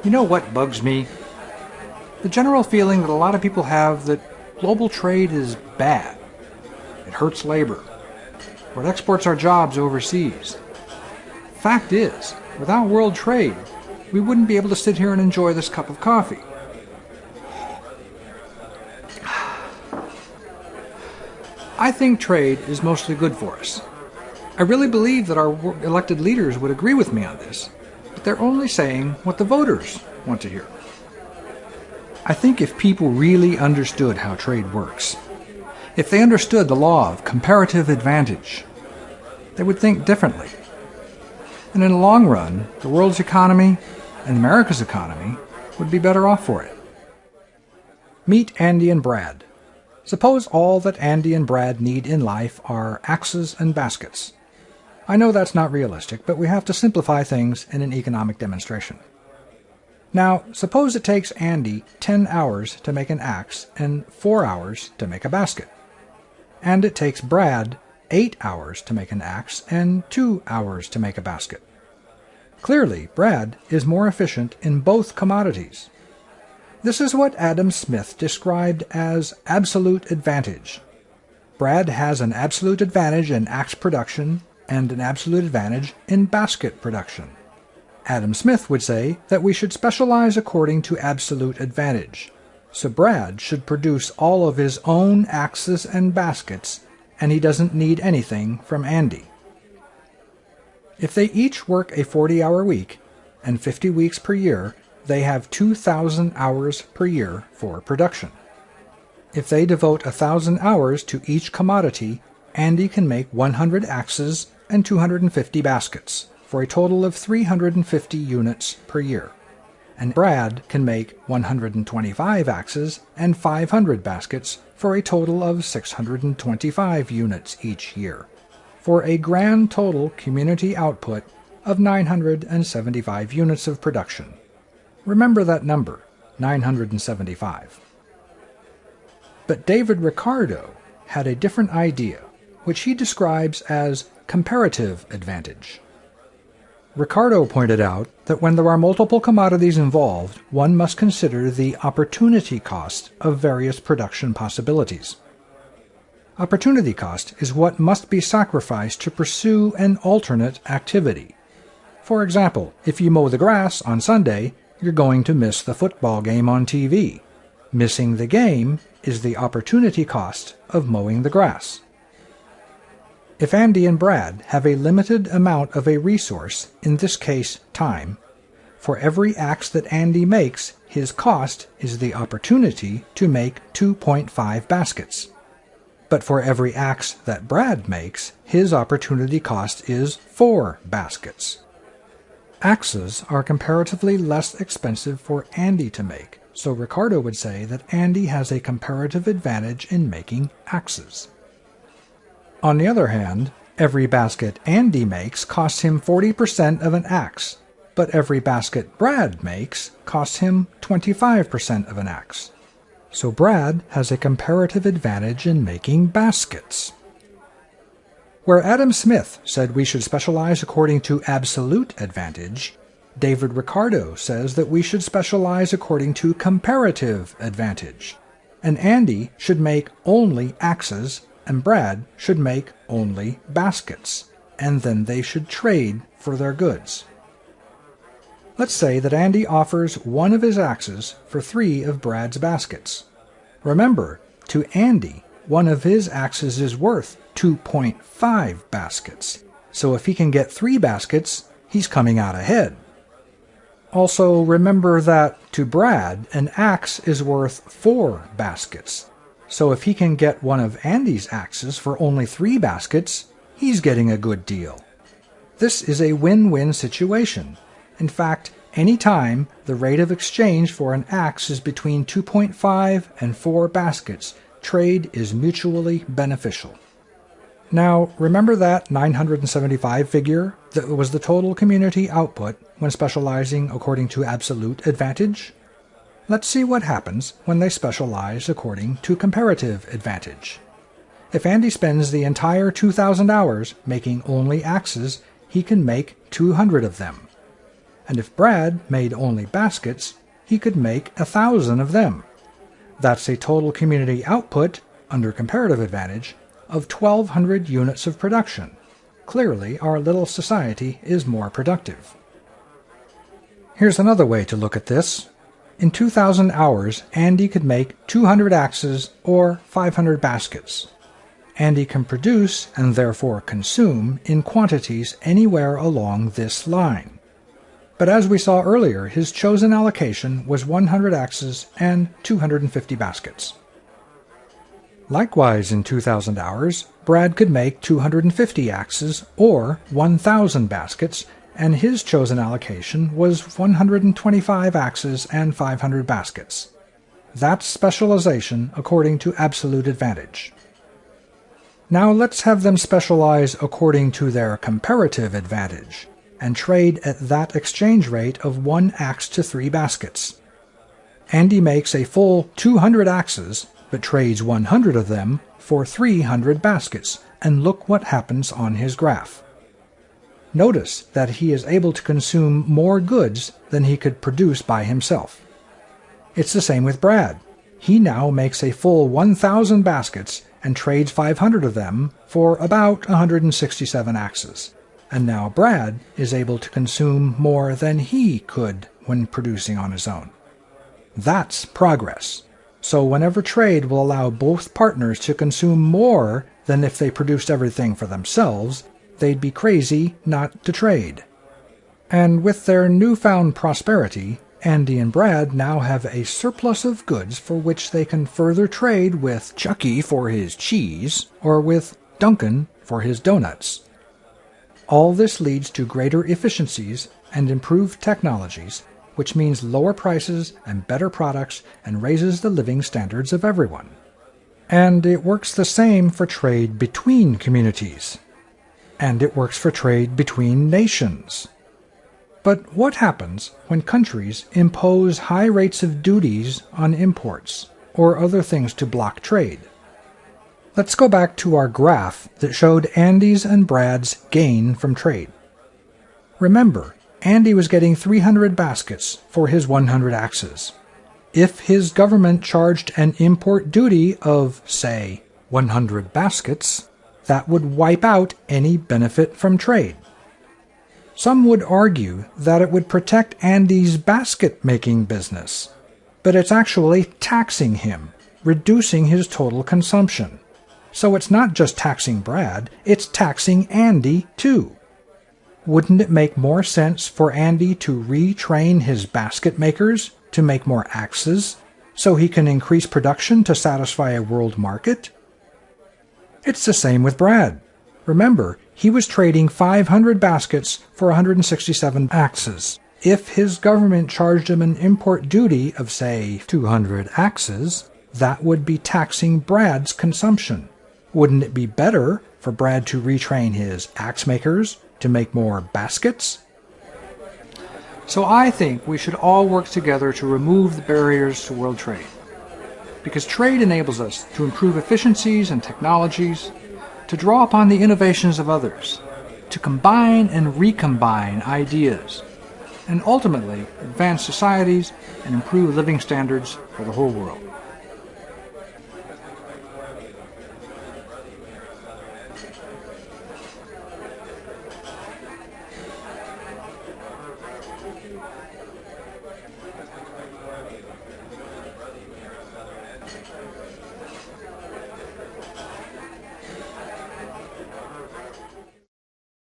You know what bugs me? The general feeling that a lot of people have that global trade is bad. It hurts labor, or it exports our jobs overseas. Fact is, without world trade, we wouldn't be able to sit here and enjoy this cup of coffee. I think trade is mostly good for us. I really believe that our elected leaders would agree with me on this, but they're only saying what the voters want to hear. I think if people really understood how trade works, if they understood the law of comparative advantage, they would think differently. And in the long run, the world's economy and America's economy would be better off for it. Meet Andy and Brad. Suppose all that Andy and Brad need in life are axes and baskets. I know that's not realistic, but we have to simplify things in an economic demonstration. Now, suppose it takes Andy 10 hours to make an axe and 4 hours to make a basket. And it takes Brad 8 hours to make an axe and 2 hours to make a basket. Clearly, Brad is more efficient in both commodities. This is what Adam Smith described as absolute advantage. Brad has an absolute advantage in axe production and an absolute advantage in basket production. Adam Smith would say that we should specialize according to absolute advantage. So Brad should produce all of his own axes and baskets, and he doesn't need anything from Andy. If they each work a 40-hour week and 50 weeks per year, they have 2,000 hours per year for production. If they devote 1,000 hours to each commodity, Andy can make 100 axes and 250 baskets, for a total of 350 units per year. And Brad can make 125 axes and 500 baskets for a total of 625 units each year, for a grand total community output of 975 units of production. Remember that number, 975. But David Ricardo had a different idea, which he describes as comparative advantage. Ricardo pointed out that when there are multiple commodities involved, one must consider the opportunity cost of various production possibilities. Opportunity cost is what must be sacrificed to pursue an alternate activity. For example, if you mow the grass on Sunday, you're going to miss the football game on TV. Missing the game is the opportunity cost of mowing the grass. If Andy and Brad have a limited amount of a resource, in this case time, for every axe that Andy makes, his cost is the opportunity to make 2.5 baskets. But for every axe that Brad makes, his opportunity cost is 4 baskets. Axes are comparatively less expensive for Andy to make, so Ricardo would say that Andy has a comparative advantage in making axes. On the other hand, every basket Andy makes costs him 40% of an axe, but every basket Brad makes costs him 25% of an axe. So Brad has a comparative advantage in making baskets. Where Adam Smith said we should specialize according to absolute advantage, David Ricardo says that we should specialize according to comparative advantage. And Andy should make only axes, and Brad should make only baskets, and then they should trade for their goods. Let's say that Andy offers one of his axes for 3 of Brad's baskets. Remember, to Andy, one of his axes is worth 2.5 baskets, so if he can get 3 baskets, he's coming out ahead. Also, remember that to Brad, an axe is worth 4 baskets, so if he can get one of Andy's axes for only 3 baskets, he's getting a good deal. This is a win-win situation. In fact, any time the rate of exchange for an axe is between 2.5 and 4 baskets, trade is mutually beneficial. Now, remember that 975 figure that was the total community output when specializing according to absolute advantage? Let's see what happens when they specialize according to comparative advantage. If Andy spends the entire 2,000 hours making only axes, he can make 200 of them. and if Brad made only baskets, he could make 1,000 of them. That's a total community output, under comparative advantage, of 1,200 units of production. Clearly, our little society is more productive. Here's another way to look at this. In 2,000 hours, Andy could make 200 axes or 500 baskets. Andy can produce, and therefore consume, in quantities anywhere along this line. But as we saw earlier, his chosen allocation was 100 axes and 250 baskets. Likewise, in 2,000 hours, Brad could make 250 axes or 1,000 baskets, and his chosen allocation was 125 axes and 500 baskets. That's specialization according to absolute advantage. Now let's have them specialize according to their comparative advantage, and trade at that exchange rate of 1 axe to 3 baskets. Andy makes a full 200 axes, but trades 100 of them for 300 baskets, and look what happens on his graph. Notice that he is able to consume more goods than he could produce by himself. It's the same with Brad. He now makes a full 1,000 baskets and trades 500 of them for about 167 axes. And now Brad is able to consume more than he could when producing on his own. That's progress. So whenever trade will allow both partners to consume more than if they produced everything for themselves, they'd be crazy not to trade. And with their newfound prosperity, Andy and Brad now have a surplus of goods for which they can further trade with Chucky for his cheese or with Duncan for his donuts. All this leads to greater efficiencies and improved technologies, which means lower prices and better products and raises the living standards of everyone. And it works the same for trade between communities. And it works for trade between nations. But what happens when countries impose high rates of duties on imports or other things to block trade? Let's go back to our graph that showed Andy's and Brad's gain from trade. Remember, Andy was getting 300 baskets for his 100 axes. If his government charged an import duty of, say, 100 baskets, that would wipe out any benefit from trade. Some would argue that it would protect Andy's basket-making business, but it's actually taxing him, reducing his total consumption. So it's not just taxing Brad, it's taxing Andy too. Wouldn't it make more sense for Andy to retrain his basket makers to make more axes so he can increase production to satisfy a world market? It's the same with Brad. Remember, he was trading 500 baskets for 167 axes. If his government charged him an import duty of, say, 200 axes, that would be taxing Brad's consumption. Wouldn't it be better for Brad to retrain his axe makers to make more baskets? So I think we should all work together to remove the barriers to world trade. Because trade enables us to improve efficiencies and technologies, to draw upon the innovations of others, to combine and recombine ideas, and ultimately advance societies and improve living standards for the whole world.